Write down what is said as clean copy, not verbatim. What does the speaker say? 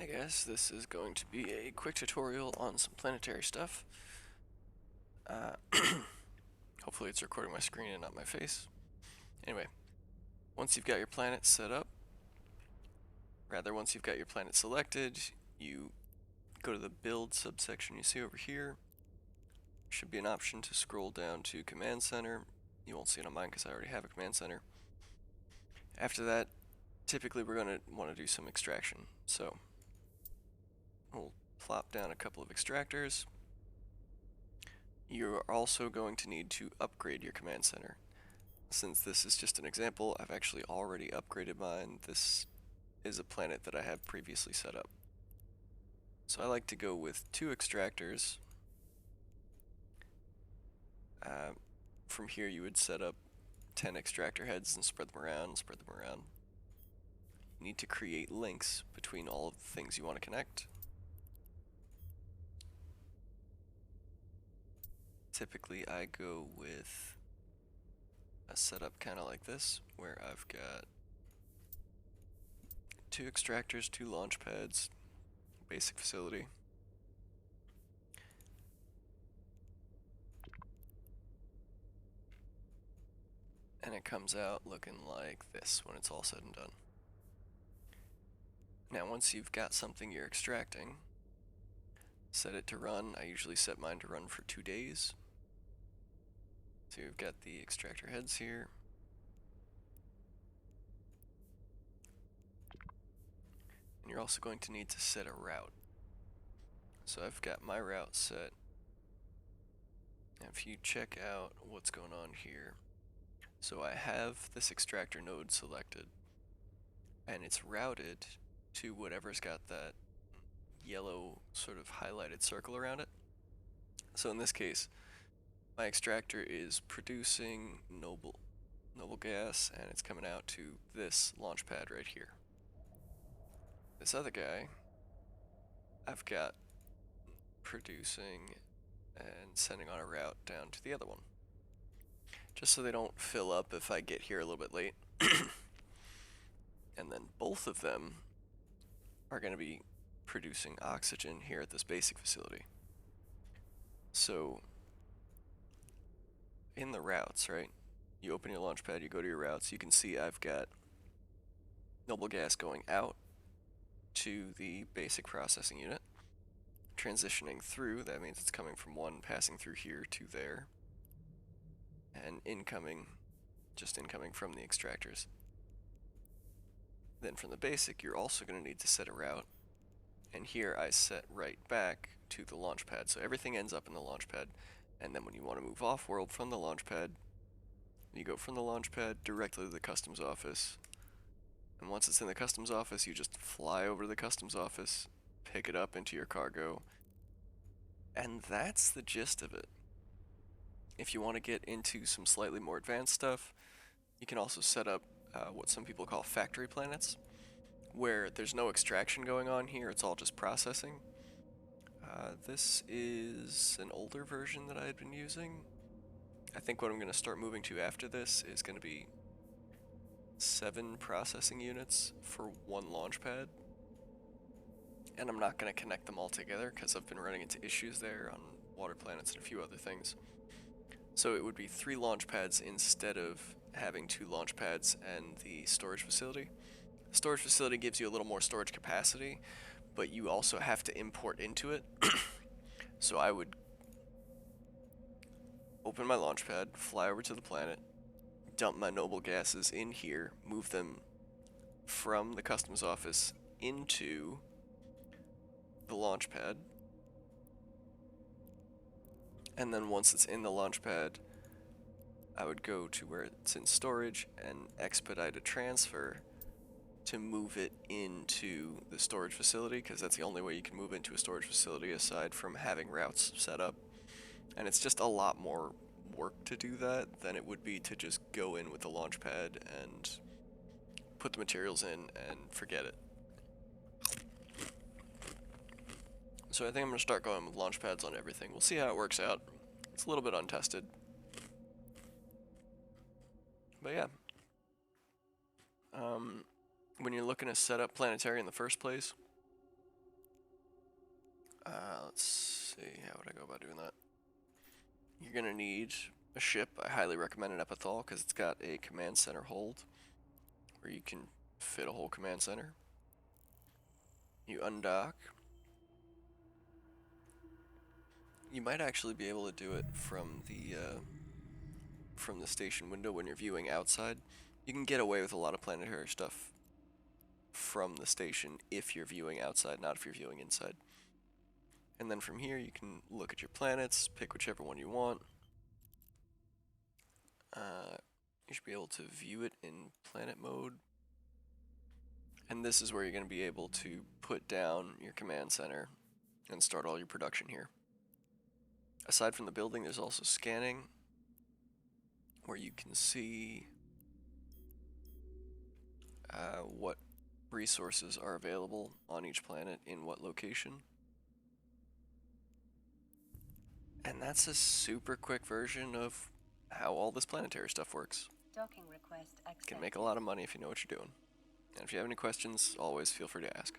Hey guys, this is going to be a quick tutorial on some planetary stuff. Uh, Hopefully it's recording my screen and not my face. Anyway, once you've got your planet set up, once you've got your planet selected, you go to the build subsection you see over here. Should be an option to scroll down to command center. You won't see it on mine because I already have a command center. After that, typically we're going to want to do some extraction. So we'll plop down a couple of extractors. You're also going to need to upgrade your command center. Since this is just an example, I've actually already upgraded mine. This is a planet that I have previously set up. So I like to go with 2 extractors. From here you would set up 10 extractor heads and spread them around, You need to create links between all of the things you want to connect. Typically I go with a setup kind of like this, where I've got 2 extractors, 2 launch pads, basic facility. And it comes out looking like this when it's all said and done. Now once you've got something you're extracting, set it to run. I usually set mine to run for 2 days. So you've got the extractor heads here. And you're also going to need to set a route. So I've got my route set. And if you check out what's going on here, so I have this extractor node selected, and it's routed to whatever's got that yellow sort of highlighted circle around it. So in this case, my extractor is producing noble gas, and it's coming out to this launch pad right here. This other guy, I've got producing and sending on a route down to the other one, just so they don't fill up if I get here a little bit late. And then both of them are going to be producing oxygen here at this basic facility. So in the routes, right, you open your launch pad, you go to your routes, you can see I've got noble gas going out to the basic processing unit, transitioning through. That means it's coming from one, passing through here to there, and incoming, just incoming from the extractors. Then from the basic, you're also going to need to set a route, and here I set right back to the launch pad, so everything ends up in the launch pad. And then when you want to move off world from the launch pad, you go from the launch pad directly to the customs office. And once it's in the customs office, you just fly over to the customs office, pick it up into your cargo, and that's the gist of it. If you want to get into some slightly more advanced stuff, you can also set up what some people call factory planets, where there's no extraction going on here, it's all just processing. This is an older version that I had been using. I think what I'm going to start moving to after this is going to be 7 processing units for 1 launch pad. And I'm not going to connect them all together because I've been running into issues there on water planets and a few other things. So it would be 3 launch pads instead of having 2 launch pads and the storage facility. The storage facility gives you a little more storage capacity, but you also have to import into it. So I would open my launch pad, fly over to the planet, dump my noble gases in here, move them from the customs office into the launch pad, and then once it's in the launch pad, I would go to where it's in storage and expedite a transfer to move it into the storage facility, because that's the only way you can move into a storage facility aside from having routes set up. And it's just a lot more work to do that than it would be to just go in with the launch pad and put the materials in and forget it. So I think I'm going to start going with launch pads on everything. We'll see how it works out. It's a little bit untested. But yeah. When you're looking to set up Planetary in the first place, Let's see, how would I go about doing that? You're gonna need a ship. I highly recommend an Epithal because it's got a command center hold where you can fit a whole command center. You undock. You might actually be able to do it from the station window when you're viewing outside. You can get away with a lot of planetary stuff from the station if you're viewing outside, not if you're viewing inside. And then from here you can look at your planets, pick whichever one you want. You should be able to view it in planet mode. And this is where you're going to be able to put down your command center and start all your production here. Aside from the building, there's also scanning, where you can see what resources are available on each planet in what location. And that's a super quick version of how all this planetary stuff works. Docking request accepted. Can make a lot of money if you know what you're doing. And if you have any questions, always feel free to ask.